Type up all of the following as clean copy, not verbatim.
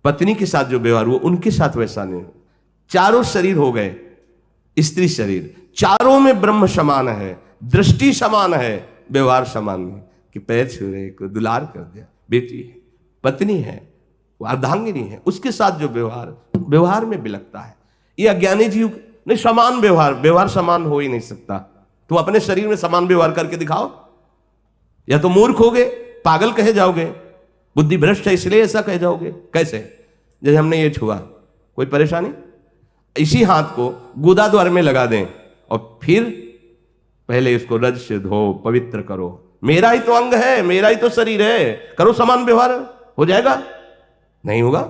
पत्नी के साथ जो व्यवहार हुआ उनके साथ वैसा नहीं। चारों शरीर हो गए स्त्री शरीर, चारों में ब्रह्म समान है, दृष्टि समान है, व्यवहार समान नहीं कि पैर छू रहे को दुलार कर दिया, बेटी है, पत्नी है, वो अर्धांगिनी है, उसके साथ जो व्यवहार में बिलकता है। ये अज्ञानी जीव नहीं, समान व्यवहार समान हो ही नहीं सकता। तुम अपने शरीर में समान व्यवहार करके दिखाओ, या तो मूर्ख होगे, पागल कहे जाओगे, बुद्धि भ्रष्ट है इसलिए ऐसा कहे जाओगे। कैसे? जैसे हमने ये छुआ, कोई परेशानी? इसी हाथ को गुदा द्वार में लगा दें और फिर पहले इसको रज से धो, पवित्र करो। मेरा ही तो अंग है, मेरा ही तो शरीर है, करो समान व्यवहार, हो जाएगा? नहीं होगा।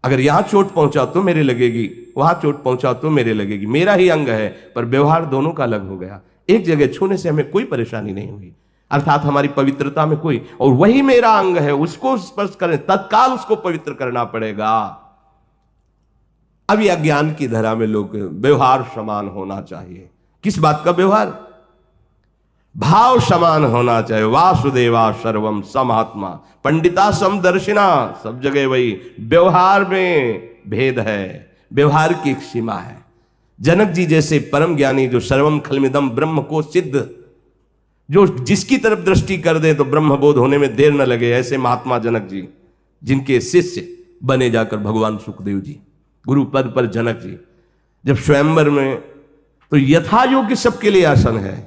अगर यहां चोट पहुंचाओ तो मेरे लगेगी, वहां चोट पहुंचाओ तो मेरे लगेगी। मेरा ही अंग है, पर व्यवहार दोनों का अलग हो गया। एक जगह छूने से हमें कोई परेशानी नहीं हुई, अर्थात हमारी पवित्रता में कोई, और वही मेरा अंग है, उसको स्पर्श करें तत्काल उसको पवित्र करना पड़ेगा। अब यह ज्ञान की धरा में लोग व्यवहार समान होना चाहिए। किस बात का व्यवहार? भाव समान होना चाहिए। वासुदेवा सर्वम समात्मा पंडिता समदर्शिना, सब जगह वही। व्यवहार में भेद है, व्यवहार की एक सीमा है। जनक जी जैसे परम ज्ञानी जो सर्वम खलमिदम ब्रह्म को सिद्ध, जो जिसकी तरफ दृष्टि कर दे तो ब्रह्म बोध होने में देर न लगे, ऐसे महात्मा जनक जी, जिनके शिष्य बने जाकर भगवान सुखदेव जी, गुरु पद पर जनक जी। जब स्वयंवर में तो यथा योग्य सबके लिए आसन है,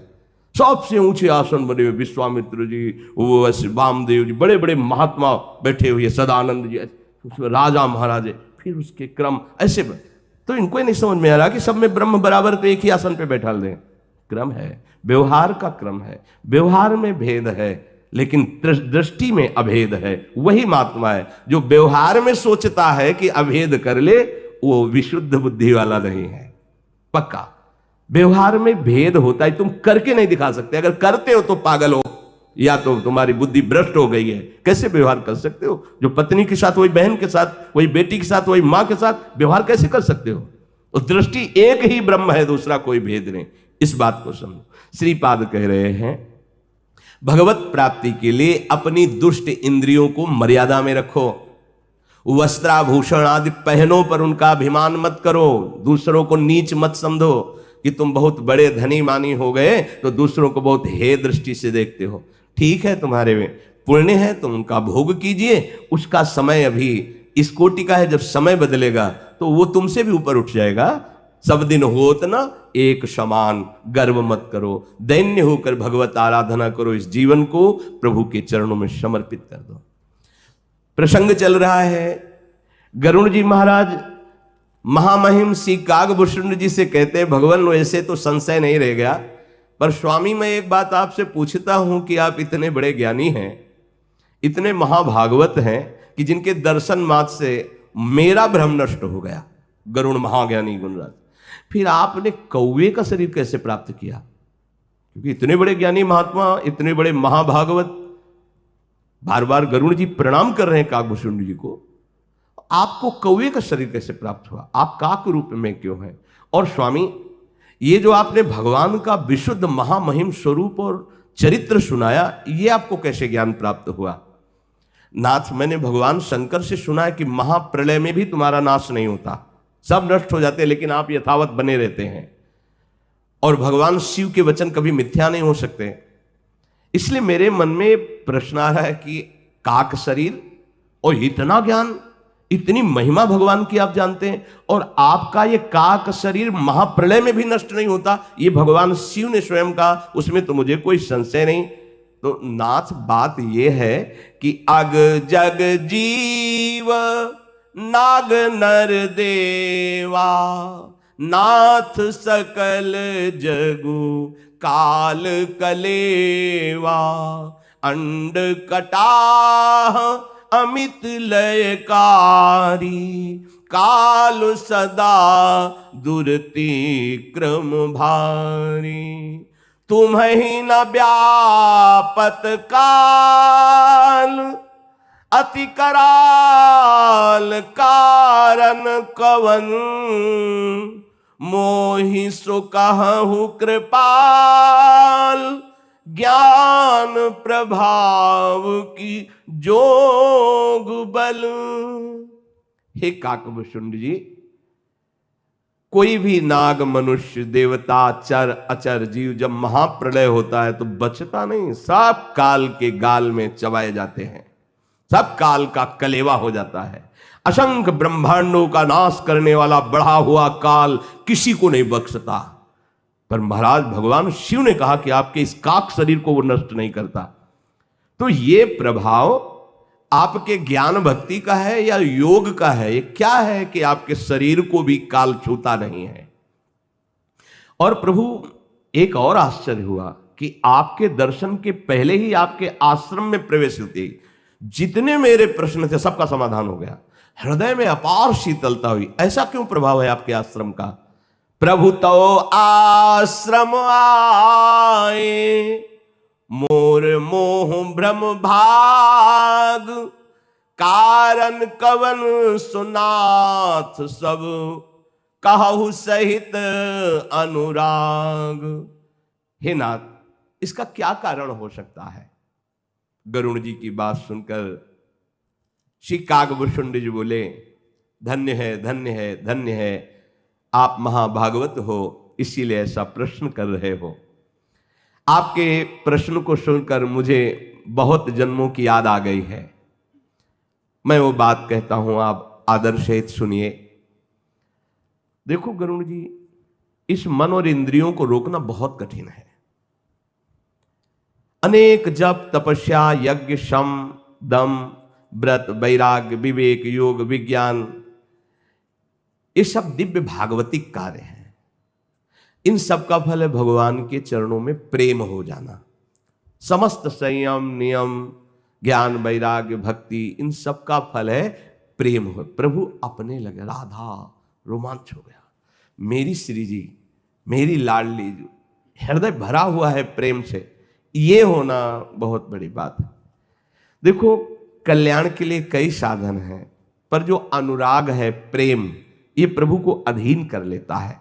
सबसे ऊंचे आसन बने हुए, विश्वामित्र जी, वो वामदेव जी, बड़े बड़े महात्मा बैठे हुए, सदानंद जी, उसमें राजा महाराजे, फिर उसके क्रम ऐसे। तो इनको ही नहीं समझ में आ रहा कि सब में ब्रह्म बराबर तो एक ही आसन पे बैठा दें। क्रम है, व्यवहार का क्रम है, व्यवहार में भेद है, लेकिन दृष्टि में अभेद है। वही महात्मा है जो व्यवहार में सोचता है कि अभेद कर ले, वो विशुद्ध बुद्धि वाला नहीं है। पक्का व्यवहार में भेद होता है, तुम करके नहीं दिखा सकते। अगर करते हो तो पागल हो, या तो तुम्हारी बुद्धि भ्रष्ट हो गई है। कैसे व्यवहार कर सकते हो? जो पत्नी के साथ वही बहन के साथ, वही बेटी के साथ, वही मां के साथ व्यवहार कैसे कर सकते हो? उस दृष्टि एक ही ब्रह्म है, दूसरा कोई भेद नहीं। इस बात को समझो। श्रीपाद कह रहे हैं भगवत प्राप्ति के लिए अपनी दुष्ट इंद्रियों को मर्यादा में रखो, वस्त्राभूषण आदि पहनो पर उनका अभिमान मत करो, दूसरों को नीच मत समझो कि तुम बहुत बड़े धनी मानी हो गए तो दूसरों को बहुत हे दृष्टि से देखते हो। ठीक है, तुम्हारे में पुण्य है, तुम उनका भोग कीजिए, उसका समय अभी इस कोटि का है, जब समय बदलेगा तो वो तुमसे भी ऊपर उठ जाएगा। सब दिन होत ना एक समान, गर्व मत करो, दैन्य होकर भगवत आराधना करो, इस जीवन को प्रभु के चरणों में समर्पित कर दो। प्रसंग चल रहा है, गरुण जी महाराज महामहिम श्री कागभूषण जी से कहते हैं, भगवान वैसे तो संशय नहीं रह गया, पर स्वामी मैं एक बात आपसे पूछता हूं कि आप इतने बड़े ज्ञानी हैं, इतने महाभागवत हैं कि जिनके दर्शन मात्र से मेरा भ्रम नष्ट हो गया, गरुण महाज्ञानी गुणराज, फिर आपने कौवे का शरीर कैसे प्राप्त किया? क्योंकि इतने बड़े ज्ञानी महात्मा, इतने बड़े महाभागवत, बार बार गरुण जी प्रणाम कर रहे हैं कागभूषण जी को, आपको कौवे का शरीर कैसे प्राप्त हुआ? आप काक रूप में क्यों हैं? और स्वामी ये जो आपने भगवान का विशुद्ध महामहिम स्वरूप और चरित्र सुनाया, ये आपको कैसे ज्ञान प्राप्त हुआ? नाथ, मैंने भगवान शंकर से सुना है कि महाप्रलय में भी तुम्हारा नाश नहीं होता, सब नष्ट हो जाते हैं, लेकिन आप यथावत बने रहते हैं। और भगवान शिव के वचन कभी मिथ्या नहीं हो सकते। इसलिए मेरे मन में प्रश्न आ रहा है कि काक शरीर और इतना ज्ञान, इतनी महिमा भगवान की आप जानते हैं, और आपका ये काक शरीर महाप्रलय में भी नष्ट नहीं होता, ये भगवान शिव ने स्वयं कहा, उसमें तो मुझे कोई संशय नहीं। तो नाथ, बात ये है कि अग जग जीव नाग नर देवा, नाथ सकल जगु काल कलेवा, अंड कटाह अमित लयकारी, काल सदा दुरति क्रम भारी, तुम्हि न व्यापत काल, अति कराल कारण कवन, मोहि सो कहूँ कृपाल, ज्ञान प्रभाव की जोग बल। हे काकभुषुंड जी, कोई भी नाग, मनुष्य, देवता, चर अचर जीव जब महाप्रलय होता है तो बचता नहीं, सब काल के गाल में चबाए जाते हैं, सब काल का कलेवा हो जाता है। असंख्य ब्रह्मांडों का नाश करने वाला बढ़ा हुआ काल किसी को नहीं बख्शता। पर महाराज भगवान शिव ने कहा कि आपके इस काक शरीर को वो नष्ट नहीं करता। तो ये प्रभाव आपके ज्ञान भक्ति का है या योग का है? ये क्या है कि आपके शरीर को भी काल छूता नहीं है? और प्रभु एक और आश्चर्य हुआ कि आपके दर्शन के पहले ही आपके आश्रम में प्रवेश होते जितने मेरे प्रश्न थे सबका समाधान हो गया। हृदय में अपार शीतलता हुई। ऐसा क्यों प्रभाव है आपके आश्रम का? प्रभु तो आश्रम आए, मोर मोह भ्रम भाग, कारण कवन सुनाथ सब, कहु सहित अनुराग। हे नाथ, इसका क्या कारण हो सकता है? गरुड़ जी की बात सुनकर श्री काकभुषुंड जी बोले, धन्य है, धन्य है, धन्य है, आप महाभागवत हो, इसीलिए ऐसा प्रश्न कर रहे हो। आपके प्रश्न को सुनकर मुझे बहुत जन्मों की याद आ गई है। मैं वो बात कहता हूं, आप आदर सहित सुनिए। देखो गरुड़ जी, इस मन और इंद्रियों को रोकना बहुत कठिन है। अनेक जप, तपस्या, यज्ञ, शम, दम, व्रत, वैराग्य, विवेक, योग, विज्ञान, ये सब दिव्य भागवतिक कार्य हैं। इन सब का फल है भगवान के चरणों में प्रेम हो जाना। समस्त संयम, नियम, ज्ञान, वैराग्य, भक्ति, इन सब का फल है प्रेम हो। प्रभु अपने लगे, राधा रोमांच हो गया। मेरी श्री जी, मेरी लाडली जी, हृदय भरा हुआ है प्रेम से। ये होना बहुत बड़ी बात है। देखो, कल्याण के लिए कई साधन हैं, पर जो अनुराग है, प्रेम, ये प्रभु को अधीन कर लेता है।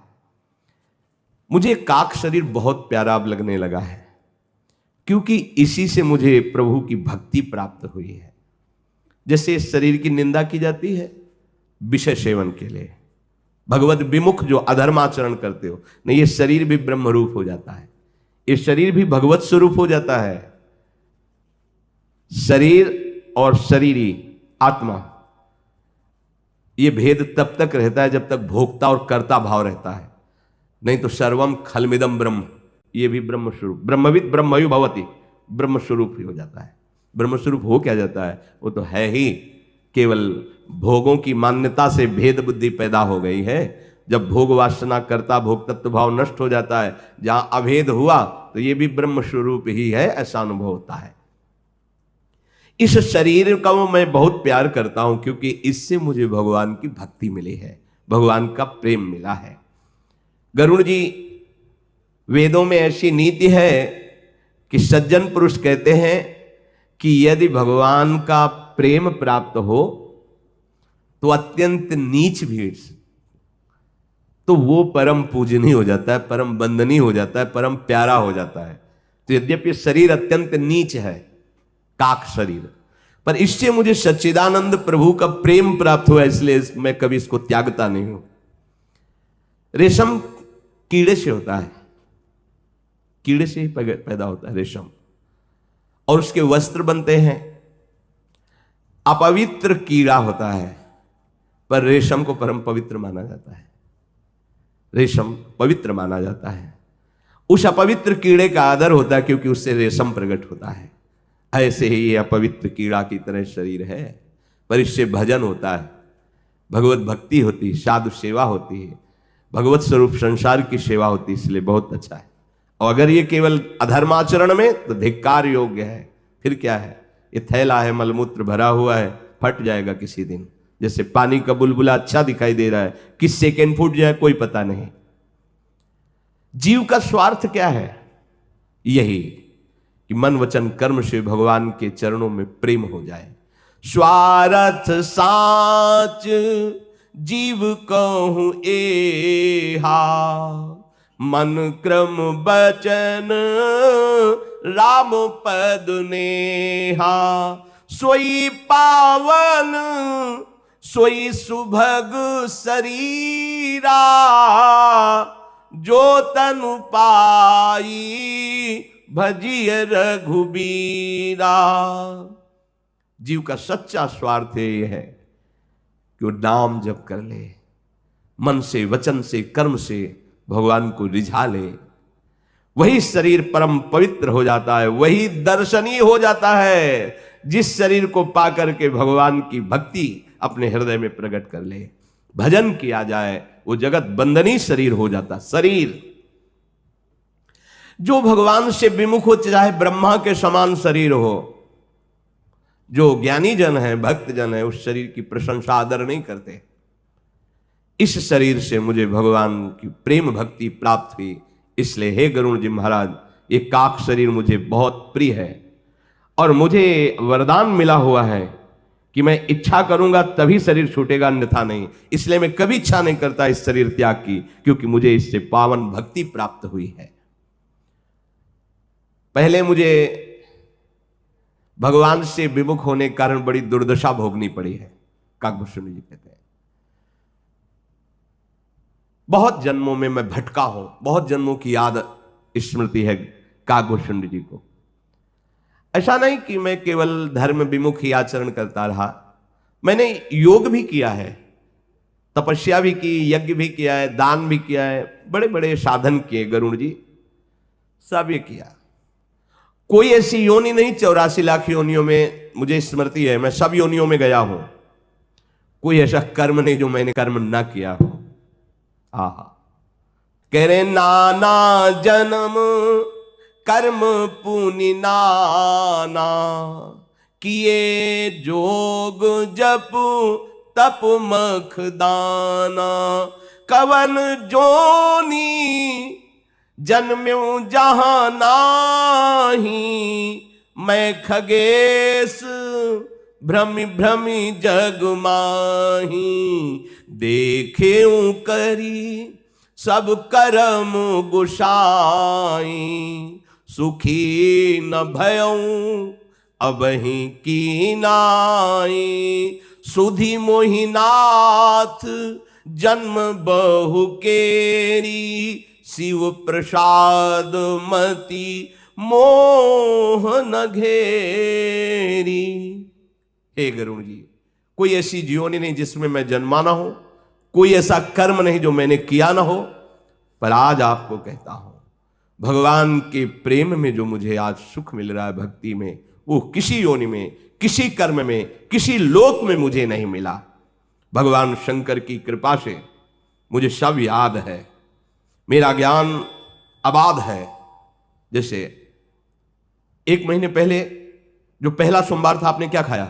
मुझे काक शरीर बहुत प्यारा अब लगने लगा है, क्योंकि इसी से मुझे प्रभु की भक्ति प्राप्त हुई है। जैसे इस शरीर की निंदा की जाती है विषय सेवन के लिए, भगवत विमुख जो अधर्माचरण करते हो, नहीं, ये शरीर भी ब्रह्म रूप हो जाता है, ये शरीर भी भगवत स्वरूप हो जाता है। शरीर और शरीरी आत्मा, ये भेद तब तक रहता है जब तक भोक्ता और कर्ता भाव रहता है, नहीं तो सर्वम खलमिदम ब्रह्म, ये भी ब्रह्म स्वरूप, ब्रह्मविद ब्रह्मयु भवति, ब्रह्म स्वरूप ही हो जाता है। ब्रह्म स्वरूप हो क्या जाता है? वो तो है ही, केवल भोगों की मान्यता से भेद बुद्धि पैदा हो गई है। जब भोग वासना, कर्ता भोक्तत्व भाव नष्ट हो जाता है, जहां अभेद हुआ, तो ये भी ब्रह्म स्वरूप ही है, ऐसा अनुभव होता है। इस शरीर का मैं बहुत प्यार करता हूं, क्योंकि इससे मुझे भगवान की भक्ति मिली है, भगवान का प्रेम मिला है। गरुड़ जी, वेदों में ऐसी नीति है कि सज्जन पुरुष कहते हैं कि यदि भगवान का प्रेम प्राप्त हो तो अत्यंत नीच भी, तो वो परम पूजनीय हो जाता है, परम बंदनीय हो जाता है, परम प्यारा हो जाता है। तो यद्यपि शरीर अत्यंत नीच है, काक शरीर, पर इससे मुझे सच्चिदानंद प्रभु का प्रेम प्राप्त हुआ, इसलिए मैं कभी इसको त्यागता नहीं हूं। रेशम कीड़े से होता है, कीड़े से ही पैदा होता है रेशम, और उसके वस्त्र बनते हैं। अपवित्र कीड़ा होता है, पर रेशम को परम पवित्र माना जाता है, रेशम पवित्र माना जाता है। उस अपवित्र कीड़े का आदर होता है, क्योंकि उससे रेशम प्रकट होता है। ऐसे ही ये अपवित्र कीड़ा की तरह शरीर है, पर इससे भजन होता है, भगवत भक्ति होती है, साधु सेवा होती है, भगवत स्वरूप संसार की सेवा होती है, इसलिए बहुत अच्छा है। और अगर ये केवल अधर्माचरण में, तो धिक्कार योग्य है। फिर क्या है? ये थैला है, मलमूत्र भरा हुआ है, फट जाएगा किसी दिन। जैसे पानी का बुलबुला अच्छा दिखाई दे रहा है, किस सेकेंड फूट जाए कोई पता नहीं। जीव का स्वार्थ क्या है? यही कि मन वचन कर्म से भगवान के चरणों में प्रेम हो जाए। स्वार्थ साच जीव कहूं एहा, मन क्रम बचन राम पद नेहा। सोई पावन सोई सुभग शरीरा जो तनु पाई भजिय रघुबीरा। जीव का सच्चा स्वार्थ यह है कि वो नाम जप कर ले, मन से, वचन से, कर्म से भगवान को रिझा ले। वही शरीर परम पवित्र हो जाता है, वही दर्शनीय हो जाता है। जिस शरीर को पाकर के भगवान की भक्ति अपने हृदय में प्रकट कर ले, भजन किया जाए, वो जगत बंदनी शरीर हो जाता। शरीर जो भगवान से विमुख हो, चाहे ब्रह्मा के समान शरीर हो, जो ज्ञानी जन है, भक्त जन है, उस शरीर की प्रशंसा आदर नहीं करते। इस शरीर से मुझे भगवान की प्रेम भक्ति प्राप्त हुई, इसलिए हे गरुण जी महाराज, ये काक शरीर मुझे बहुत प्रिय है और मुझे वरदान मिला हुआ है कि मैं इच्छा करूंगा तभी शरीर छूटेगा, अन्यथा नहीं। इसलिए मैं कभी इच्छा नहीं करता इस शरीर त्याग की, क्योंकि मुझे इससे पावन भक्ति प्राप्त हुई है। पहले मुझे भगवान से विमुख होने के कारण बड़ी दुर्दशा भोगनी पड़ी है। काकभूषण जी कहते हैं बहुत जन्मों में मैं भटका हूं, बहुत जन्मों की याद स्मृति है काकभूषण जी को। ऐसा नहीं कि मैं केवल धर्म विमुख ही आचरण करता रहा, मैंने योग भी किया है, तपस्या भी की, यज्ञ भी किया है, दान भी किया है, बड़े बड़े साधन किए गरुड़ जी, सब ये किया। कोई ऐसी योनि नहीं 84 लाख योनियों में मुझे स्मृति है, मैं सब योनियों में गया हूं। कोई ऐसा कर्म नहीं जो मैंने कर्म ना किया हो। आहा, कह रहे नाना जन्म कर्म पुनि नाना, किए जोग जप तप मख दाना, कवन जोनी जन्म्यूं जहां नाही, मैं खगेश भ्रमि भ्रमि जग माही, देखेऊं करी सब करम गुसाई, सुखी न भयऊं अबहि की नाई, सुधि मोहिनाथ जन्म बहु केरी, शिव प्रसाद मति मोह न घेरी। हे गरुड़ जी, कोई ऐसी जीवनी नहीं जिसमें मैं जन्मा ना हो, कोई ऐसा कर्म नहीं जो मैंने किया ना हो, पर आज आपको कहता हूं भगवान के प्रेम में जो मुझे आज सुख मिल रहा है भक्ति में, वो किसी योनि में, किसी कर्म में, किसी लोक में मुझे नहीं मिला। भगवान शंकर की कृपा से मुझे सब याद है, मेरा ज्ञान अबाध है। जैसे 1 महीने पहले जो पहला सोमवार था, आपने क्या खाया?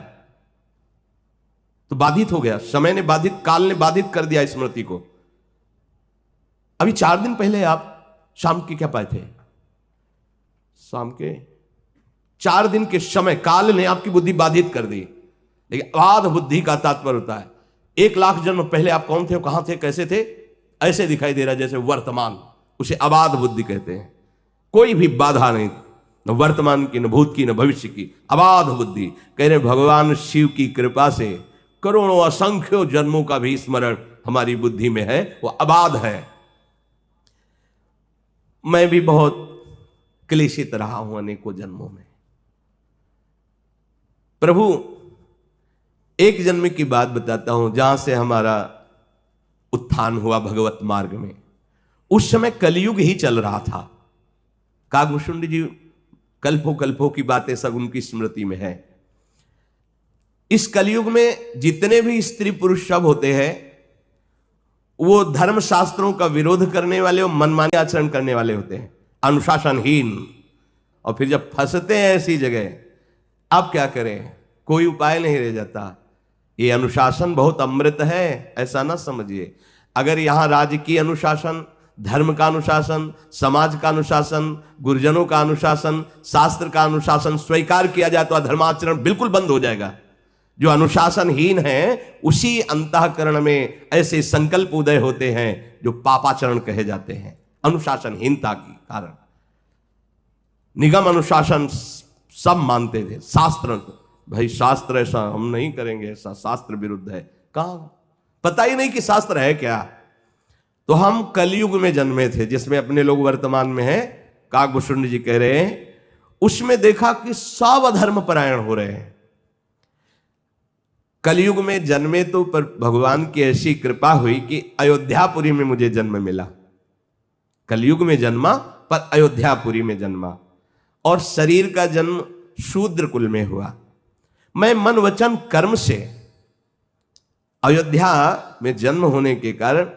तो बाधित हो गया, समय ने बाधित, काल ने बाधित कर दिया स्मृति को। अभी 4 दिन पहले आप शाम के क्या पाए थे? शाम के 4 दिन के समय काल ने आपकी बुद्धि बाधित कर दी। लेकिन अबाध बुद्धि का तात्पर्य होता है 1 लाख जन्म पहले आप कौन थे, कहां थे, कैसे थे, ऐसे दिखाई दे रहा है जैसे वर्तमान, उसे अबाध बुद्धि कहते हैं। कोई भी बाधा नहीं, न वर्तमान की, न भूत की, न भविष्य की, अबाध बुद्धि। कह रहे भगवान शिव की कृपा से करोड़ों असंख्यों जन्मों का भी स्मरण हमारी बुद्धि में है, वो अबाध है। मैं भी बहुत क्लेशित रहा हूं अनेकों जन्मों में। प्रभु, एक जन्म की बात बताता हूं जहां से हमारा उत्थान हुआ भगवत मार्ग में। उस समय कलयुग ही चल रहा था। काकभूषण जी कल्पों कल्पों की बातें सब उनकी स्मृति में है। इस कलयुग में जितने भी स्त्री पुरुष सब होते हैं, वो धर्म शास्त्रों का विरोध करने वाले और मनमाने आचरण करने वाले होते हैं, अनुशासनहीन। और फिर जब फंसते हैं ऐसी जगह, अब क्या करें, कोई उपाय नहीं रह जाता। ये अनुशासन बहुत अमृत है, ऐसा ना समझिए। अगर यहां राजकीय अनुशासन, धर्म का अनुशासन, समाज का अनुशासन, गुरुजनों का अनुशासन, शास्त्र का अनुशासन स्वीकार किया जाए तो अधर्माचरण बिल्कुल बंद हो जाएगा। जो अनुशासनहीन है, उसी अंतःकरण में ऐसे संकल्प उदय होते हैं जो पापाचरण कहे जाते हैं, अनुशासनहीनता के कारण। निगम अनुशासन सब मानते थे, शास्त्र भाई शास्त्र ऐसा हम नहीं करेंगे, ऐसा शास्त्र विरुद्ध है, कहां, पता ही नहीं कि शास्त्र है क्या। तो हम कलयुग में जन्मे थे, जिसमें अपने लोग वर्तमान में हैं, काकभूषण जी कह रहे हैं, उसमें देखा कि सब अधर्म परायण हो रहे हैं। कलयुग में जन्मे तो पर भगवान की ऐसी कृपा हुई कि अयोध्यापुरी में मुझे जन्म मिला। कलयुग में जन्मा पर अयोध्यापुरी में जन्मा, और शरीर का जन्म शूद्र कुल में हुआ। मैं मन वचन कर्म से अयोध्या में जन्म होने के कारण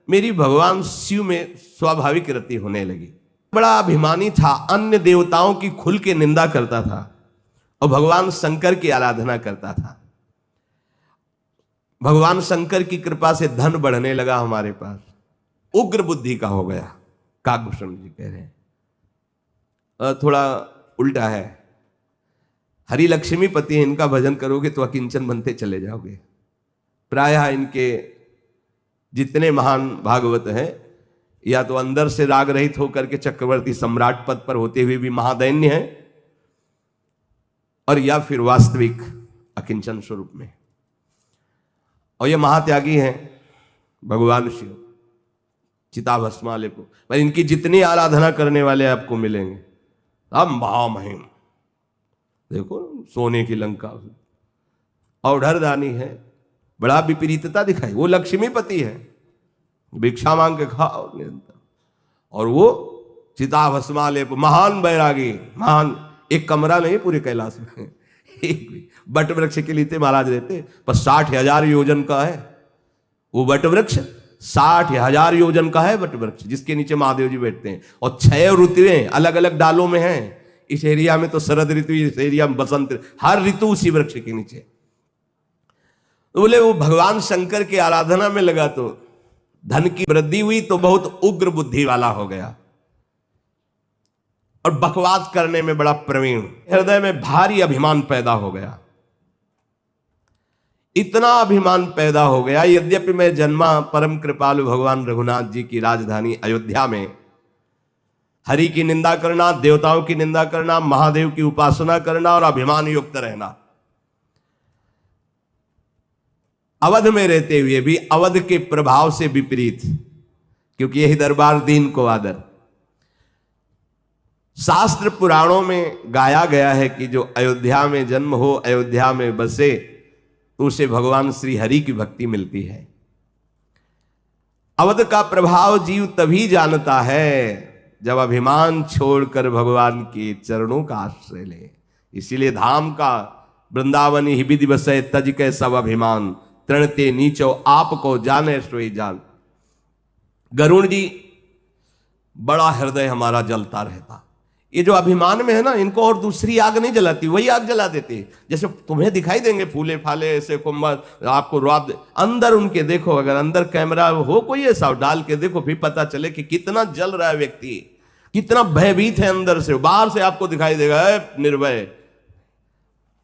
मेरी भगवान शिव में स्वाभाविक रति होने लगी। बड़ा अभिमानी था, अन्य देवताओं की खुल के निंदा करता था और भगवान शंकर की आराधना करता था। भगवान शंकर की कृपा से धन बढ़ने लगा हमारे पास, उग्र बुद्धि का हो गया। काकभूषण जी कह रहे हैं थोड़ा उल्टा है, हरि लक्ष्मी पति है, इनका भजन करोगे तो अकिंचन बनते चले जाओगे। प्रायः इनके जितने महान भागवत हैं, या तो अंदर से राग रहित होकर के चक्रवर्ती सम्राट पद पर होते हुए भी महादैन्य है, और या फिर वास्तविक अकिंचन स्वरूप में। और ये महात्यागी हैं भगवान शिव, चिताभस्माले को, पर इनकी जितनी आराधना करने वाले आपको मिलेंगे अब महामहिम। देखो सोने की लंका, औढ़रदानी है, बड़ा विपरीतता दिखाई। वो लक्ष्मीपति है, भिक्षा मांग के खाओ निरंतर, और वो चिताभस्माले महान बैरागी, महान। एक कमरा नहीं पूरे कैलाश में, एक भी बट वृक्ष के लिए महाराज रहते, पर 60,000 योजन का है वो बट वृक्ष, 60,000 योजन का है बट वृक्ष, जिसके नीचे महादेव जी बैठते हैं। और 6 ऋतुएं अलग अलग डालों में हैं। इस एरिया में तो शरद ऋतु, इस एरिया में बसंत, हर ऋतु उसी वृक्ष के नीचे। तो बोले वो भगवान शंकर की आराधना में लगा तो धन की वृद्धि हुई, तो बहुत उग्र बुद्धि वाला हो गया और बकवास करने में बड़ा प्रवीण। हृदय में भारी अभिमान पैदा हो गया, इतना अभिमान पैदा हो गया। यद्यपि मैं जन्मा परम कृपालु भगवान रघुनाथ जी की राजधानी अयोध्या में, हरि की निंदा करना, देवताओं की निंदा करना, महादेव की उपासना करना और अभिमान युक्त रहना। अवध में रहते हुए भी अवध के प्रभाव से विपरीत, क्योंकि यही दरबार दीन को आदर। शास्त्र पुराणों में गाया गया है कि जो अयोध्या में जन्म हो, अयोध्या में बसे, तो उसे भगवान श्री हरि की भक्ति मिलती है। अवध का प्रभाव जीव तभी जानता है जब अभिमान छोड़कर भगवान के चरणों का आश्रय ले। इसीलिए धाम का वृंदावन ही विधि बसै, तज के सब अभिमान, तृणते नीचो आपको जाने सोई जान। गरुण जी बड़ा हृदय हमारा जलता रहता। ये जो अभिमान में है ना, इनको और दूसरी आग नहीं जलाती, वही आग जला देती। जैसे तुम्हें दिखाई देंगे फूले फाले ऐसे कुंभ, आपको रुआब, अंदर उनके देखो, अगर अंदर कैमरा हो कोई ऐसा डाल के देखो, फिर पता चले कि कितना जल रहा है व्यक्ति, कितना भयभीत है अंदर से। बाहर से आपको दिखाई देगा निर्भय,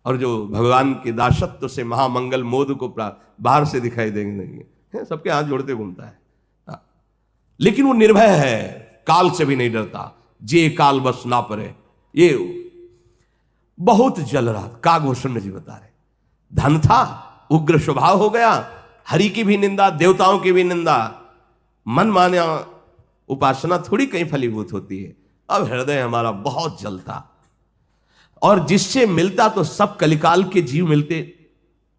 और जो भगवान के दासत्व से महामंगल मोद को बाहर से दिखाई देंगे नहीं, सबके हाथ जोड़ते घूमता है, लेकिन वो निर्भय है, काल से भी नहीं डरता। जे काल बस ना परे, ये बहुत जल रहा। काकभूषण जी बता रहे, धन था, उग्र स्वभाव हो गया, हरि की भी निंदा, देवताओं की भी निंदा, मन माने उपासना थोड़ी कहीं फलीभूत होती है। अब हृदय हमारा बहुत जलता, और जिससे मिलता तो सब कलिकाल के जीव मिलते।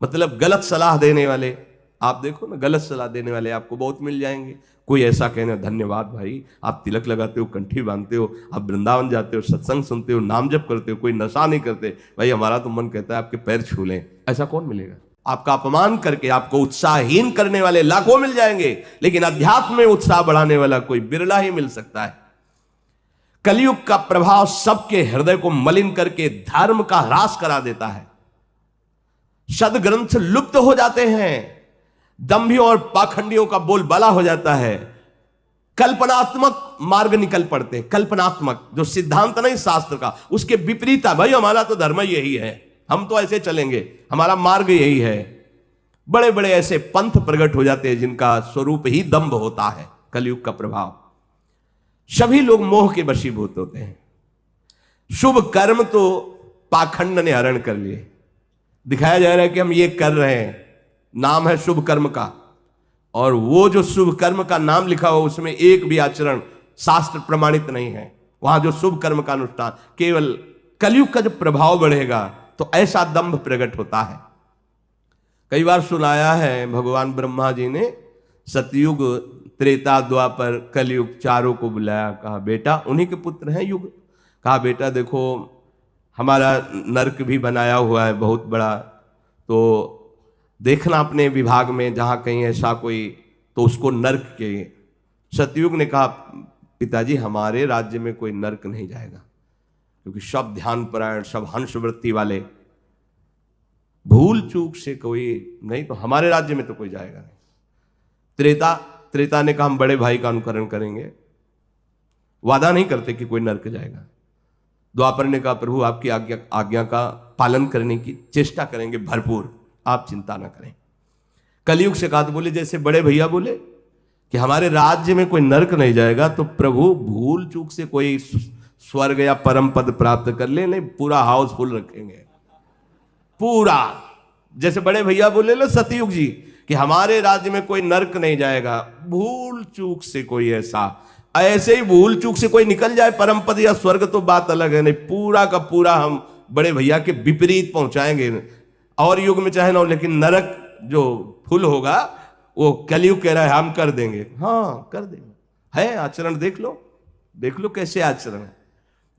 मतलब गलत सलाह देने वाले, आप देखो ना, गलत सलाह देने वाले आपको बहुत मिल जाएंगे। कोई ऐसा कहना, धन्यवाद भाई, आप तिलक लगाते हो, कंठी बांधते हो, आप वृंदावन जाते हो, सत्संग सुनते हो, नाम जप करते हो, कोई नशा नहीं करते, भाई हमारा तो मन कहता है आपके पैर छू लें। ऐसा कौन मिलेगा? आपका अपमान करके आपको उत्साहहीन करने वाले लाखों मिल जाएंगे, लेकिन अध्यात्म में उत्साह बढ़ाने वाला कोई बिरला ही मिल सकता है। कलयुग का प्रभाव सबके हृदय को मलिन करके धर्म का ह्रास करा देता है। सदग्रंथ लुप्त हो जाते हैं, दंभियों और पाखंडियों का बोलबाला हो जाता है, कल्पनात्मक मार्ग निकल पड़ते हैं। कल्पनात्मक जो सिद्धांत नहीं शास्त्र का, उसके विपरीत है। भाई हमारा तो धर्म यही है, हम तो ऐसे चलेंगे, हमारा मार्ग यही है। बड़े बड़े ऐसे पंथ प्रकट हो जाते हैं जिनका स्वरूप ही दंभ होता है। कलयुग का प्रभाव, सभी लोग मोह के वशीभूत होते हैं। शुभ कर्म तो पाखंड ने हरण कर लिए, दिखाया जा रहा है कि हम ये कर रहे हैं, नाम है शुभ कर्म का, और वो जो शुभ कर्म का नाम लिखा हो उसमें एक भी आचरण शास्त्र प्रमाणित नहीं है। वहां जो शुभ कर्म का अनुष्ठान, केवल कलयुग का जब प्रभाव बढ़ेगा तो ऐसा दंभ प्रकट होता है। कई बार सुनाया है भगवान ब्रह्मा जी ने सतयुग, त्रेता, द्वापर, कलयुग चारों को बुलाया, कहा बेटा, उन्हीं के पुत्र हैं युग, कहा बेटा देखो हमारा नरक भी बनाया हुआ है बहुत बड़ा, तो देखना अपने विभाग में जहाँ कहीं ऐसा कोई, तो उसको नरक के। सतयुग ने कहा पिताजी हमारे राज्य में कोई नरक नहीं जाएगा, क्योंकि सब ध्यान परायण, सब हंस वृत्ति वाले, भूल चूक से कोई नहीं, तो हमारे राज्य में तो कोई जाएगा नहीं। त्रेता ने कहा हम बड़े भाई का अनुकरण करेंगे, वादा नहीं करते कि कोई नरक जाएगा। द्वापर ने कहा प्रभु आपकी आज्ञा का पालन करने की चेष्टा करेंगे भरपूर, आप चिंता ना करें। कलयुग से कहा तो बोले जैसे बड़े भैया बोले कि हमारे राज्य में कोई नरक नहीं जाएगा, तो प्रभु भूल चूक से कोई स्वर्ग या परम पद प्राप्त कर ले, नहीं पूरा हाउसफुल रखेंगे पूरा। जैसे बड़े भैया बोले ना सतयुग जी कि हमारे राज्य में कोई नरक नहीं जाएगा, भूल चूक से कोई ऐसे ही भूल चूक से कोई निकल जाए परम पद या स्वर्ग तो बात अलग है, नहीं पूरा का पूरा हम बड़े भैया के विपरीत पहुंचाएंगे। और युग में चाहे ना हो, लेकिन नरक जो फुल होगा वो कलयुग कह रहा है हम कर देंगे। हाँ कर देंगे, है आचरण देख लो कैसे आचरण है।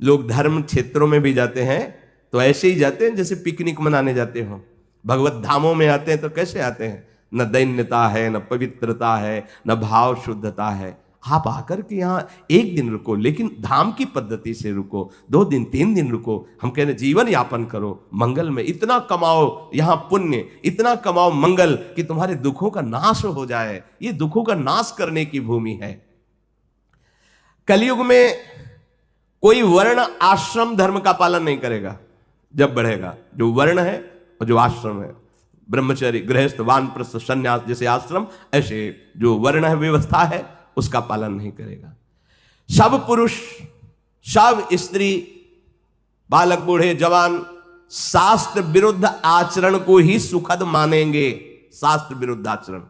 लोग धर्म क्षेत्रों में भी जाते हैं तो ऐसे ही जाते हैं जैसे पिकनिक मनाने जाते हो। भगवत धामों में आते हैं तो कैसे आते हैं, न दैन्यता है, न पवित्रता है, न भाव शुद्धता है। आप आकर के यहाँ एक दिन रुको, लेकिन धाम की पद्धति से रुको, 2 दिन 3 दिन रुको। हम कह रहे जीवन यापन करो मंगल में, इतना कमाओ यहाँ पुण्य, इतना कमाओ मंगल कि तुम्हारे दुखों का नाश हो जाए। ये दुखों का नाश करने की भूमि है। कलयुग में कोई वर्ण आश्रम धर्म का पालन नहीं करेगा। जब बढ़ेगा जो वर्ण है और जो आश्रम है, ब्रह्मचर्य, गृहस्थ, वानप्रस्थ, संन्यास जैसे आश्रम, ऐसे जो वर्ण है व्यवस्था है उसका पालन नहीं करेगा। सब पुरुष, सब स्त्री, बालक, बूढ़े, जवान शास्त्र विरुद्ध आचरण को ही सुखद मानेंगे। शास्त्र विरुद्ध आचरण,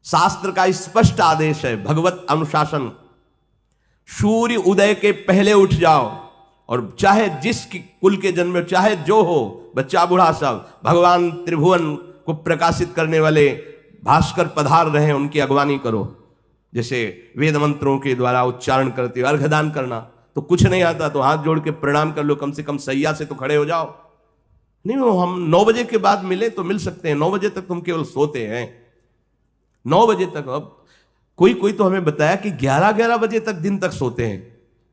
शास्त्र का स्पष्ट आदेश है, भगवत अनुशासन। सूर्य उदय के पहले उठ जाओ, और चाहे जिस कुल के जन्म, चाहे जो हो, बच्चा बूढ़ा सब, भगवान त्रिभुवन को प्रकाशित करने वाले भास्कर पधार रहे, उनकी अगवानी करो। जैसे वेद मंत्रों के द्वारा उच्चारण करते हुए अर्घदान करना, तो कुछ नहीं आता तो हाथ जोड़ के प्रणाम कर लो, कम से कम सैया से तो खड़े हो जाओ। नहीं वो हम 9 बजे के बाद मिले तो मिल सकते हैं, 9 बजे तक तुम केवल सोते हैं, 9 बजे तक। अब कोई तो हमें बताया कि 11-11 बजे तक दिन तक सोते हैं,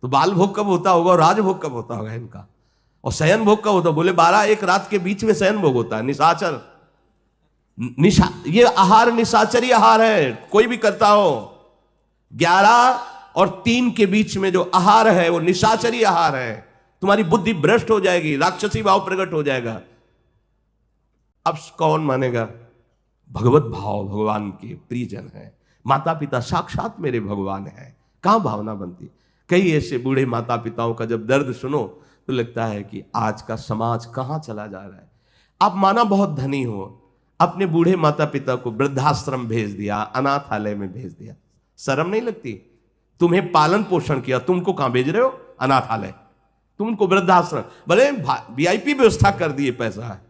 तो बाल भोग कब होता होगा और राजभोग कब होता होगा इनका, और शयन भोग कब होता, बोले 12-1 रात के बीच में शयन भोग होता है। निशाचर, ये आहार निशाचरी आहार है, कोई भी करता हो। 11 और 3 के बीच में जो आहार है वो निशाचरी आहार है। तुम्हारी बुद्धि भ्रष्ट हो जाएगी, राक्षसी भाव प्रकट हो जाएगा। अब कौन मानेगा? भगवत भाव भगवान के प्रियजन है, माता पिता साक्षात मेरे भगवान है, कहां भावना बनती। कई ऐसे बूढ़े माता पिताओं का जब दर्द सुनो तो लगता है कि आज का समाज कहां चला जा रहा है। आप माना बहुत धनी हो, अपने बूढ़े माता पिता को वृद्धाश्रम भेज दिया, अनाथालय में भेज दिया, शर्म नहीं लगती? तुम्हें पालन पोषण किया, तुमको कहां भेज रहे हो? अनाथालय। तुम उनको वृद्धाश्रम, भले वीआईपी व्यवस्था कर दिए, पैसा है,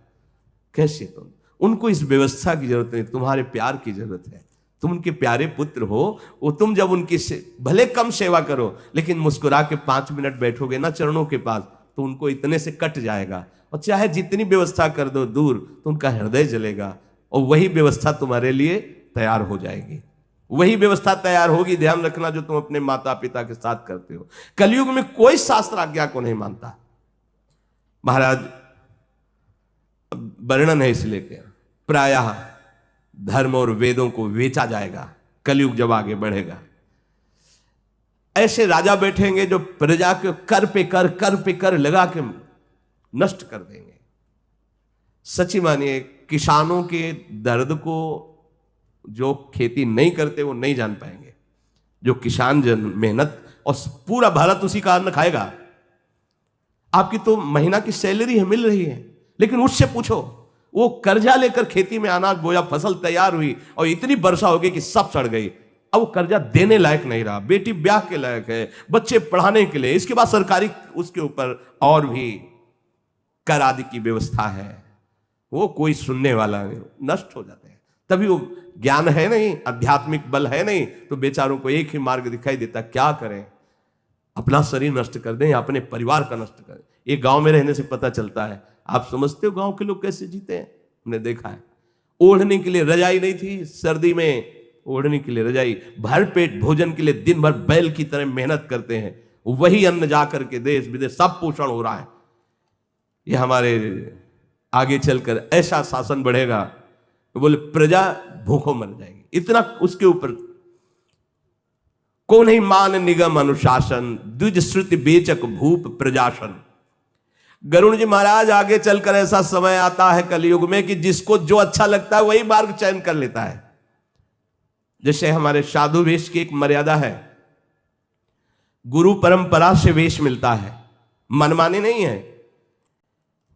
कैसे तुम उनको इस व्यवस्था की जरूरत नहीं, तुम्हारे प्यार की जरूरत है। तुम उनके प्यारे पुत्र हो, वो तुम जब उनकी भले कम सेवा करो, लेकिन मुस्कुरा के 5 मिनट बैठोगे ना चरणों के पास, तो उनको इतने से कट जाएगा। और चाहे जितनी व्यवस्था कर दो दूर, तो उनका हृदय जलेगा, और वही व्यवस्था तुम्हारे लिए तैयार हो जाएगी। वही व्यवस्था तैयार होगी, ध्यान रखना, जो तुम अपने माता पिता के साथ करते हो। कलयुग में कोई शास्त्र आज्ञा को नहीं मानता। महाराज वर्णन है इसलिए के प्रायः धर्म और वेदों को बेचा जाएगा कलयुग जब आगे बढ़ेगा। ऐसे राजा बैठेंगे जो प्रजा के कर पे कर लगा के नष्ट कर देंगे। सच्ची मानिए, किसानों के दर्द को जो खेती नहीं करते वो नहीं जान पाएंगे। जो किसान जन मेहनत, और पूरा भारत उसी का अन्न खाएगा। आपकी तो महीना की सैलरी है, मिल रही है, लेकिन उससे पूछो वो कर्जा लेकर खेती में अनाज बोया, फसल तैयार हुई और इतनी वर्षा हो गई कि सब सड़ गई। अब वो कर्जा देने लायक नहीं रहा, बेटी ब्याह के लायक है, बच्चे पढ़ाने के लिए, इसके बाद सरकारी उसके ऊपर और भी कर आदि की व्यवस्था है, वो कोई सुनने वाला नहीं, नष्ट हो जाते हैं। तभी वो ज्ञान है नहीं, आध्यात्मिक बल है नहीं, तो बेचारों को एक ही मार्ग दिखाई देता, क्या करें, अपना शरीर नष्ट कर दें या अपने परिवार का नष्ट करें। ये गांव में रहने से पता चलता है। आप समझते हो गांव के लोग कैसे जीते हैं? हमने देखा है, ओढ़ने के लिए रजाई नहीं थी, सर्दी में ओढ़ने के लिए रजाई, भर पेट भोजन के लिए दिन भर बैल की तरह मेहनत करते हैं, वही अन्न जाकर के देश विदेश सब पोषण हो रहा है। ये हमारे आगे चलकर ऐसा शासन बढ़ेगा, बोले प्रजा भूखों मर जाएगी, इतना उसके ऊपर। को नहीं मान निगम अनुशासन, द्विज श्रुति बेचक भूप प्रजासन। गरुड़ जी महाराज आगे चलकर ऐसा समय आता है कलयुग में कि जिसको जो अच्छा लगता है वही मार्ग चयन कर लेता है। जैसे हमारे साधु वेश की एक मर्यादा है, गुरु परंपरा से वेश मिलता है, मनमानी नहीं है,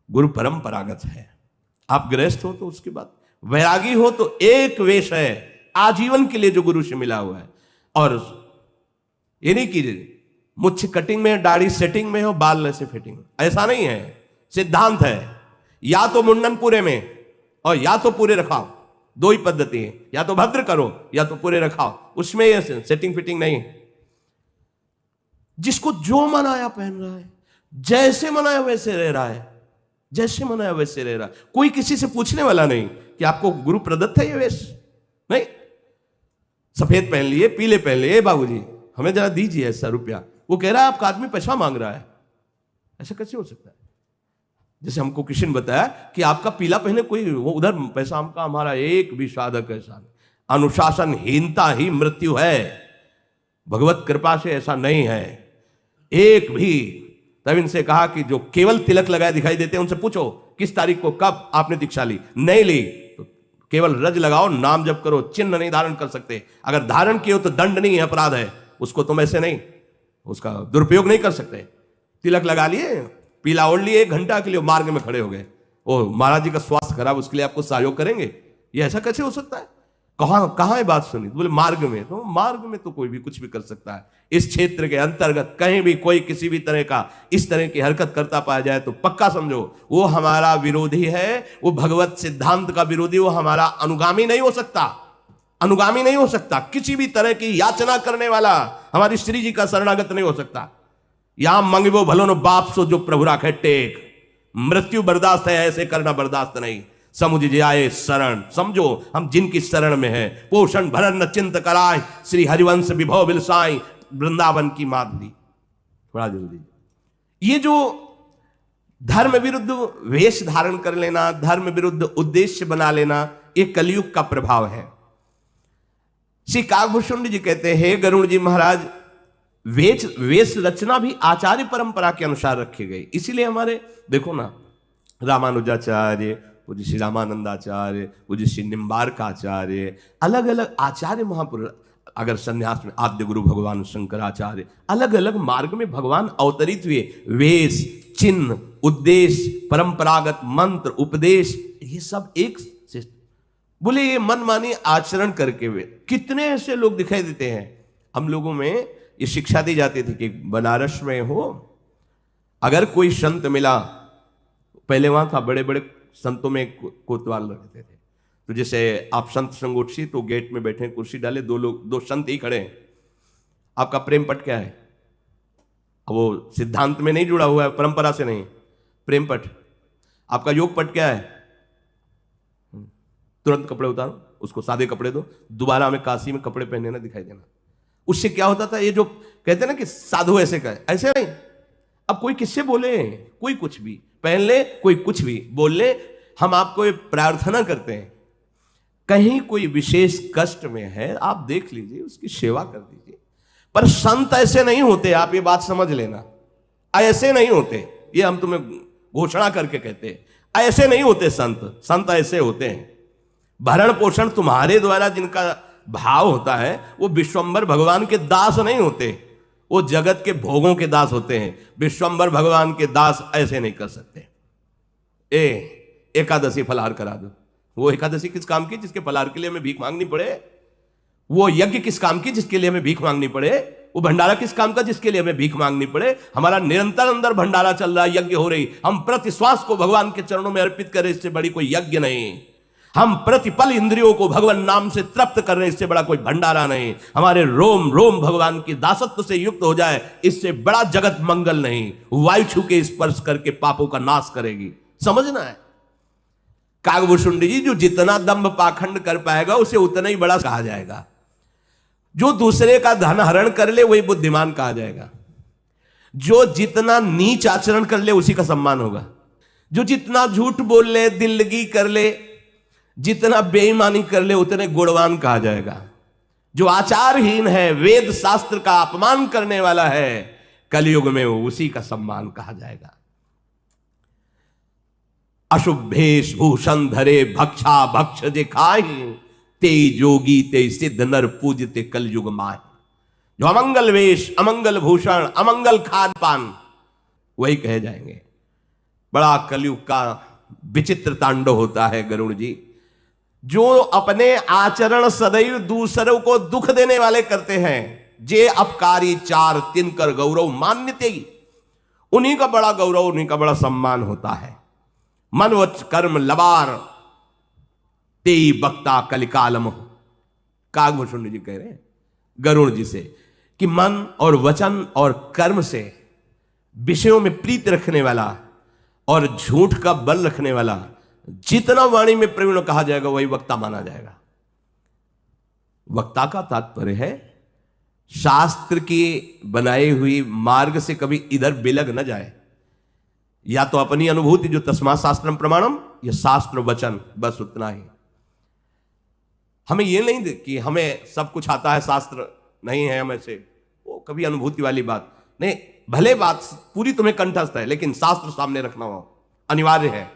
गुरु परंपरागत है। आप गृहस्थ हो तो उसके बाद, वैरागी हो तो एक वेश है आजीवन के लिए जो गुरु से मिला हुआ है। और ये नहीं कि मुच्छ कटिंग में, दाढ़ी सेटिंग में हो, बाल ऐसे फिटिंग, ऐसा नहीं है। सिद्धांत है, या तो मुंडन पूरे में और या तो पूरे रखाओ, दो ही पद्धति है, या तो भद्र करो या तो पूरे रखाओ, उसमें ये सेटिंग फिटिंग नहीं। जिसको जो मनाया पहन रहा है, जैसे मनाया वैसे रह रहा है, जैसे मनाया वैसे रह रहा है। कोई किसी से पूछने वाला नहीं कि आपको गुरु प्रदत्त है ये वेश, नहीं। सफेद पहन लिए, पीले पहन लिए, बाबूजी हमें जरा दीजिए ऐसा रुपया, वो कह रहा है आपका आदमी पैसा मांग रहा है, ऐसा कैसे हो सकता है? जैसे हमको किशन बताया कि आपका पीला पहने कोई, वो उधर पैसा हमका, हमारा एक भी साधक ऐसा नहीं। अनुशासनहीनता ही मृत्यु है, भगवत कृपा से ऐसा नहीं है एक भी। तब इनसे कहा कि जो केवल तिलक लगाए दिखाई देते हैं उनसे पूछो किस तारीख को कब आपने दीक्षा ली, नहीं ली तो केवल रज लगाओ, नाम जप करो, चिन्ह नहीं धारण कर सकते। अगर धारण किए हो तो दंड नहीं है, अपराध है, उसको तुम ऐसे नहीं, उसका दुरुपयोग नहीं कर सकते। तिलक लगा लिए, पीला ओढ़ लिए, 1 घंटा के लिए मार्ग में खड़े हो गए, ओ महाराज जी का स्वास्थ्य खराब, उसके लिए आपको सहयोग करेंगे, ये ऐसा कैसे हो सकता है? कहां है बात सुनी? बोले मार्ग में। तो मार्ग में तो कोई भी कुछ भी कर सकता है। इस क्षेत्र के अंतर्गत कहीं भी कोई किसी भी तरह का इस तरह की हरकत करता पाया जाए तो पक्का समझो वो हमारा विरोधी है, वो भगवत सिद्धांत का विरोधी, वो हमारा अनुगामी नहीं हो सकता, अनुगामी नहीं हो सकता। किसी भी तरह की याचना करने वाला हमारी श्री जी का शरणागत नहीं हो सकता। यहां मंगवो भलो न बाप सो जो प्रभु राखे टेक, मृत्यु बर्दाश्त है, ऐसे करना बर्दाश्त नहीं। समुझ जाए शरण, समझो हम जिनकी शरण में है, पोषण भरण न चिंत कराए, श्री हरिवंश विभव बिलसाई, वृंदावन की माधुरी। बड़ा जरूरी ये जो धर्म विरुद्ध वेश धारण कर लेना, धर्म विरुद्ध उद्देश्य बना लेना, ये कलयुग का प्रभाव है। श्री काकभूषुंड जी कहते हैं, गरुड़ जी महाराज, वेश रचना भी आचार्य परंपरा के अनुसार रखी गई। इसीलिए हमारे देखो ना, रामानुजाचार्य, पूज्य श्री रामानंदाचार्य, पूज्य श्री निम्बार्काचार्य, अलग अलग आचार्य महापुरुष, अगर संन्यास में आद्य गुरु भगवान शंकराचार्य, अलग अलग मार्ग में भगवान अवतरित हुए। वेश, चिन्ह, उद्देश्य, परंपरागत मंत्र, उपदेश, ये सब एक से बोले ये मनमानी आचरण करके हुए कितने ऐसे लोग दिखाई देते हैं। हम लोगों में ये शिक्षा दी जाती थी कि बनारस में हो, अगर कोई संत मिला, पहले वहां था बड़े बड़े संतों में कोतवाल रहते थे, तो जैसे आप संत संगोष्ठी, तो गेट में बैठे, कुर्सी डाले, दो संत ही खड़े हैं, आपका प्रेम पट क्या है? वो सिद्धांत में नहीं जुड़ा हुआ है, परंपरा से नहीं, प्रेम पट। आपका योग पट क्या है? तुरंत कपड़े उतारो, उसको सादे कपड़े दो, दोबारा हमें काशी में कपड़े पहनने ना दिखाई देना। उससे क्या होता था, ये जो कहते हैं ना कि साधु ऐसे कहे, ऐसे नहीं। अब कोई किससे बोले, कोई कुछ भी पहन ले, कोई कुछ भी बोल ले, हम आपको प्रार्थना करते हैं, कहीं कोई विशेष कष्ट में है, आप देख लीजिए, उसकी सेवा कर दीजिए। पर संत ऐसे नहीं होते, आप ये बात समझ लेना, ऐसे नहीं होते। ये हम तुम्हें घोषणा करके कहते हैं, ऐसे नहीं होते संत। संत ऐसे होते हैं, भरण पोषण तुम्हारे द्वारा जिनका भाव होता है, वो विश्वंभर भगवान के दास नहीं होते, वो जगत के भोगों के दास होते हैं। विश्वंभर भगवान के दास ऐसे नहीं कर सकते। एकादशी फलाहार करा दो। वो एकादशी किस काम की जिसके फलाहार के लिए हमें भीख मांगनी पड़े? वो यज्ञ किस काम की जिसके लिए हमें भीख मांगनी पड़े? वो भंडारा किस काम का जिसके लिए हमें भीख मांगनी पड़े? हमारा निरंतर अंदर भंडारा चल रहा है, यज्ञ हो रही, हम प्रति श्वास को भगवान के चरणों में अर्पित करें, इससे बड़ी कोई यज्ञ नहीं। हम प्रतिपल इंद्रियों को भगवान नाम से तृप्त कर रहे हैं, इससे बड़ा कोई भंडारा नहीं। हमारे रोम रोम भगवान की दासत्व से युक्त हो जाए, इससे बड़ा जगत मंगल नहीं। वायु छू के स्पर्श करके पापों का नाश करेगी, समझना है। कागभूषुंडी जी, जो जितना दंभ पाखंड कर पाएगा उसे उतना ही बड़ा कहा जाएगा। जो दूसरे का धन हरण कर ले वही बुद्धिमान कहा जाएगा। जो जितना नीच आचरण कर ले उसी का सम्मान होगा। जो जितना झूठ बोल ले, दिल्लगी कर ले, जितना बेईमानी कर ले, उतने गुणवान कहा जाएगा। जो आचारहीन है, वेद शास्त्र का अपमान करने वाला है, कलयुग में उसी का सम्मान कहा जाएगा। अशुभ भेष भूषण धरे भक्षा भक्ष जे खाहि, ते जोगी ते सिद्ध नर पूजते कलयुग माहि। जो अमंगल वेश, अमंगल भूषण, अमंगल खान पान, वही कहे जाएंगे। बड़ा कलयुग का विचित्र तांडव होता है गरुड़ जी। जो अपने आचरण सदैव दूसरों को दुख देने वाले करते हैं, जे अपकारी चार तिनकर गौरव मान्यते, उन्हीं का बड़ा गौरव, उन्हीं का बड़ा सम्मान होता है। मन वच कर्म लबार ते बक्ता कलिकालम। कागभूषुंडी जी कह रहे हैं गरुड़ जी से कि मन और वचन और कर्म से विषयों में प्रीति रखने वाला और झूठ का बल रखने वाला, जितना वाणी में प्रवीण कहा जाएगा वही वक्ता माना जाएगा। वक्ता का तात्पर्य है शास्त्र की बनाई हुई मार्ग से कभी इधर बिलग न जाए। या तो अपनी अनुभूति, जो तस्मा शास्त्रम प्रमाणम, या शास्त्र वचन, बस उतना ही। हमें यह नहीं कि हमें सब कुछ आता है, शास्त्र नहीं है हमें से, वो कभी अनुभूति वाली बात नहीं। भले बात पूरी तुम्हें कंठस्थ है, लेकिन शास्त्र सामने रखना हो अनिवार्य है।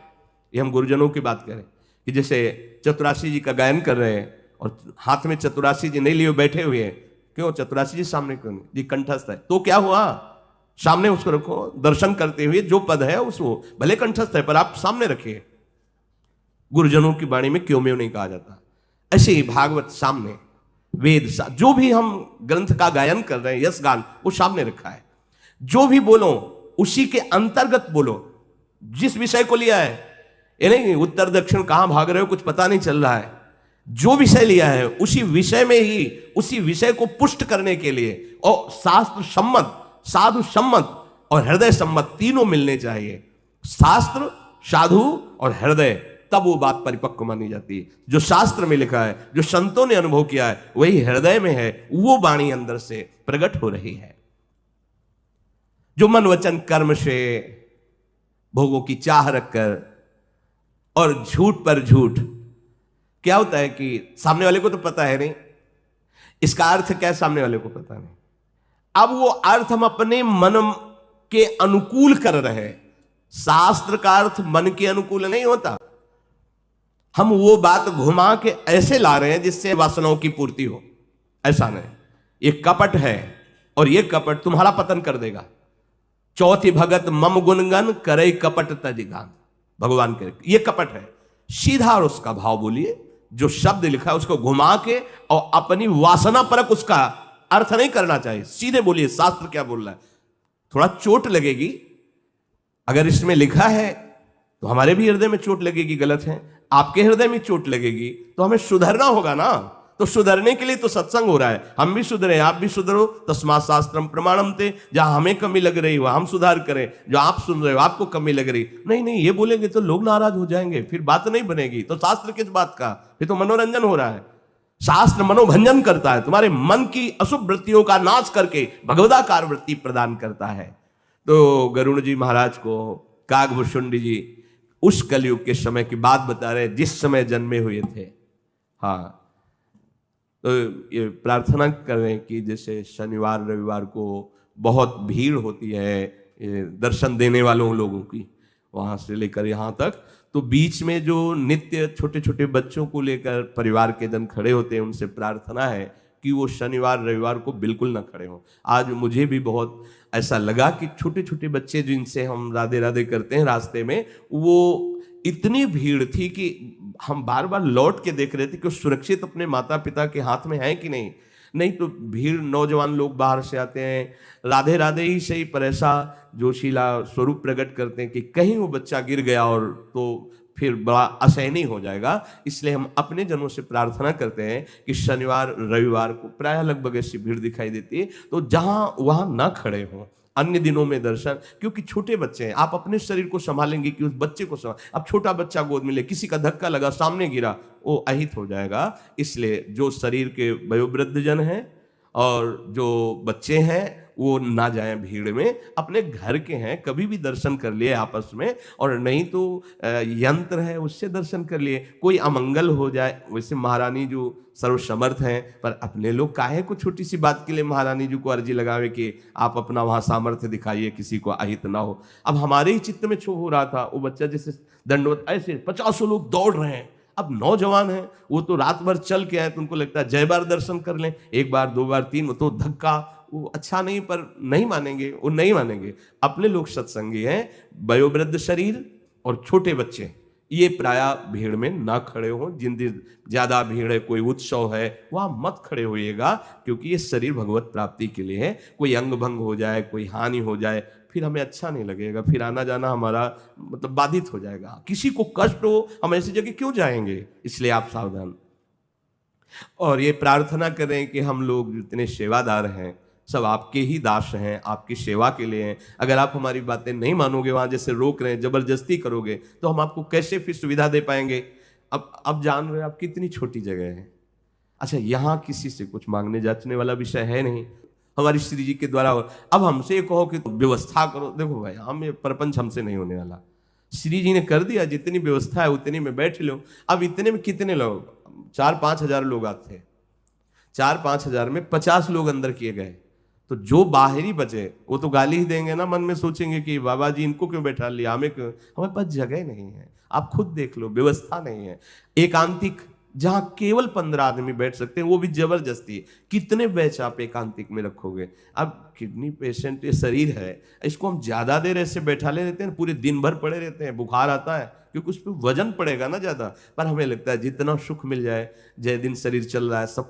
ये हम गुरुजनों की बात करें कि जैसे चतुराशी जी का गायन कर रहे हैं और हाथ में चतुराशी जी नहीं लिए बैठे हुए हैं, क्यों? चतुराशी जी सामने क्यों नहीं? जी कंठस्थ है तो क्या हुआ, सामने उसको रखो, दर्शन करते हुए जो पद है उसको, भले कंठस्थ है पर आप सामने रखिए। गुरुजनों की वाणी में क्यों में नहीं कहा जाता। ऐसे ही भागवत सामने, वेद जो भी हम ग्रंथ का गायन कर रहे हैं, यश गान, वो सामने रखा है। जो भी बोलो उसी के अंतर्गत बोलो। जिस विषय को लिया है, ये नहीं उत्तर दक्षिण कहां भाग रहे हो कुछ पता नहीं चल रहा है। जो विषय लिया है उसी विषय में ही, उसी विषय को पुष्ट करने के लिए, और शास्त्र सम्मत, साधु सम्मत और हृदय सम्मत तीनों मिलने चाहिए। शास्त्र, साधु और हृदय, तब वो बात परिपक्व मानी जाती है। जो शास्त्र में लिखा है, जो संतों ने अनुभव किया है, वही हृदय में है, वो वाणी अंदर से प्रकट हो रही है। जो मन वचन कर्म से भोगों की चाह रखकर और झूठ पर झूठ, क्या होता है कि सामने वाले को तो पता है नहीं इसका अर्थ क्या है, सामने वाले को पता नहीं। अब वो अर्थ हम अपने मन के अनुकूल कर रहे हैं। शास्त्र का अर्थ मन के अनुकूल नहीं होता। हम वो बात घुमा के ऐसे ला रहे हैं जिससे वासनाओं की पूर्ति हो, ऐसा नहीं। ये कपट है और ये कपट तुम्हारा पतन कर देगा। चौथी भगत मम गुणगन करे कपट तजिगान, भगवान के ये कपट है। सीधा और उसका भाव बोलिए, जो शब्द लिखा है उसको घुमा के और अपनी वासना परक उसका अर्थ नहीं करना चाहिए। सीधे बोलिए शास्त्र क्या बोल रहा है। थोड़ा चोट लगेगी, अगर इसमें लिखा है तो हमारे भी हृदय में चोट लगेगी, गलत है। आपके हृदय में चोट लगेगी तो हमें सुधरना होगा ना। तो सुधरने के लिए तो सत्संग हो रहा है, हम भी सुधरे, आप भी सुधरो। तस्मात् शास्त्रम प्रमाणम ते, जहां हमें कमी लग रही वहां हम सुधार करें। जो आप सुन रहे हो आपको कमी लग रही, नहीं ये बोलेंगे तो लोग नाराज हो जाएंगे, फिर बात नहीं बनेगी। तो शास्त्र किस बात का, फिर तो मनोरंजन हो रहा है। शास्त्र मनोभंजन करता है, तुम्हारे मन की अशुभ वृत्तियों का नाश करके भगवदाकार वृत्ति प्रदान करता है। तो गरुड़ जी महाराज को कागभूषुंडी जी उस कलयुग के समय की बात बता रहे जिस समय जन्मे हुए थे। हाँ, तो ये प्रार्थना कर रहे हैं कि जैसे शनिवार रविवार को बहुत भीड़ होती है ये दर्शन देने वालों लोगों की, वहाँ से लेकर यहाँ तक, तो बीच में जो नित्य छोटे छोटे बच्चों को लेकर परिवार के जन खड़े होते हैं, उनसे प्रार्थना है कि वो शनिवार रविवार को बिल्कुल ना खड़े हों। आज मुझे भी बहुत ऐसा लगा कि छोटे छोटे बच्चे जिनसे हम राधे राधे करते हैं रास्ते में, वो इतनी भीड़ थी कि हम बार बार लौट के देख रहे थे कि वो सुरक्षित अपने माता पिता के हाथ में है कि नहीं। नहीं तो भीड़, नौजवान लोग बाहर से आते हैं, राधे राधे ही सही पर ऐसा जोशीला स्वरूप प्रकट करते हैं कि कहीं वो बच्चा गिर गया और तो फिर बड़ा असहनीय हो जाएगा। इसलिए हम अपने जनों से प्रार्थना करते हैं कि शनिवार रविवार को प्रायः लगभग ऐसी भीड़ दिखाई देती है, तो जहां वहां ना खड़े हों, अन्य दिनों में दर्शन, क्योंकि छोटे बच्चे हैं, आप अपने शरीर को संभालेंगे कि उस बच्चे को संभाल। अब छोटा बच्चा गोद में ले, किसी का धक्का लगा, सामने गिरा, वो अहित हो जाएगा। इसलिए जो शरीर के वयोवृद्ध जन हैं और जो बच्चे हैं वो ना जाएं भीड़ में, अपने घर के हैं कभी भी दर्शन कर लिए आपस में, और नहीं तो यंत्र है उससे दर्शन कर लिए। कोई अमंगल हो जाए, वैसे महारानी जो सर्वसमर्थ हैं, पर अपने लोग काहे को छोटी सी बात के लिए महारानी जी को अर्जी लगावे कि आप अपना वहां सामर्थ्य दिखाइए, किसी को अहित ना हो। अब हमारे ही चित्त में छो हो रहा था, वो बच्चा जैसे दंडवत, ऐसे 50 लोग दौड़ रहे हैं। अब नौजवान हैं, वो तो रात भर चल के आए, तो उनको लगता है जय बार दर्शन कर लें, एक बार दो बार तीन, तो धक्का वो अच्छा नहीं, पर नहीं मानेंगे, वो नहीं मानेंगे। अपने लोग सत्संगी हैं, वयोवृद्ध शरीर और छोटे बच्चे, ये प्रायः भीड़ में ना खड़े हों। जिन दिन ज्यादा भीड़ है, कोई उत्सव है, वहां मत खड़े होइएगा, क्योंकि ये शरीर भगवत प्राप्ति के लिए है। कोई अंग भंग हो जाए, कोई हानि हो जाए, फिर हमें अच्छा नहीं लगेगा, फिर आना जाना हमारा मतलब बाधित हो जाएगा। किसी को कष्ट हो, हम ऐसी जगह क्यों जाएंगे? इसलिए आप सावधान। और ये प्रार्थना करें कि हम लोग जितने सेवादार हैं सब आपके ही दास हैं, आपकी सेवा के लिए हैं। अगर आप हमारी बातें नहीं मानोगे, वहां जैसे रोक रहे हैं, जबरदस्ती करोगे, तो हम आपको कैसे फिर सुविधा दे पाएंगे? अब जान रहे हैं आप कितनी छोटी जगह है। अच्छा, यहाँ किसी से कुछ मांगने जांचने वाला विषय है नहीं, हमारी श्री जी के द्वारा। अब हमसे ये कहो कि व्यवस्था करो, देखो भाई, हम ये प्रपंच हमसे नहीं होने वाला। श्री जी ने कर दिया, जितनी व्यवस्था है उतनी में बैठ लो। अब इतने में कितने लोग, 4-5 हजार लोग आते थे, 4-5 हजार में 50 लोग अंदर किए गए, तो जो बाहरी बचे वो तो गाली ही देंगे ना, मन में सोचेंगे कि बाबा जी इनको क्यों बैठा लिया, हमें क्यों, हमारे पास जगह नहीं है। आप खुद देख लो, व्यवस्था नहीं है। एकांतिक जहां केवल 15 आदमी बैठ सकते हैं, वो भी जबरदस्ती, कितने बैच आप एकांतिक में रखोगे? अब किडनी पेशेंट ये शरीर है, इसको हम ज्यादा देर ऐसे बैठा ले रहते हैं, पूरे दिन भर पड़े रहते हैं, बुखार आता है, क्योंकि उस पर वजन पड़ेगा ना ज्यादा। पर हमें लगता है जितना सुख मिल जाए, जय दिन शरीर चल रहा है, सब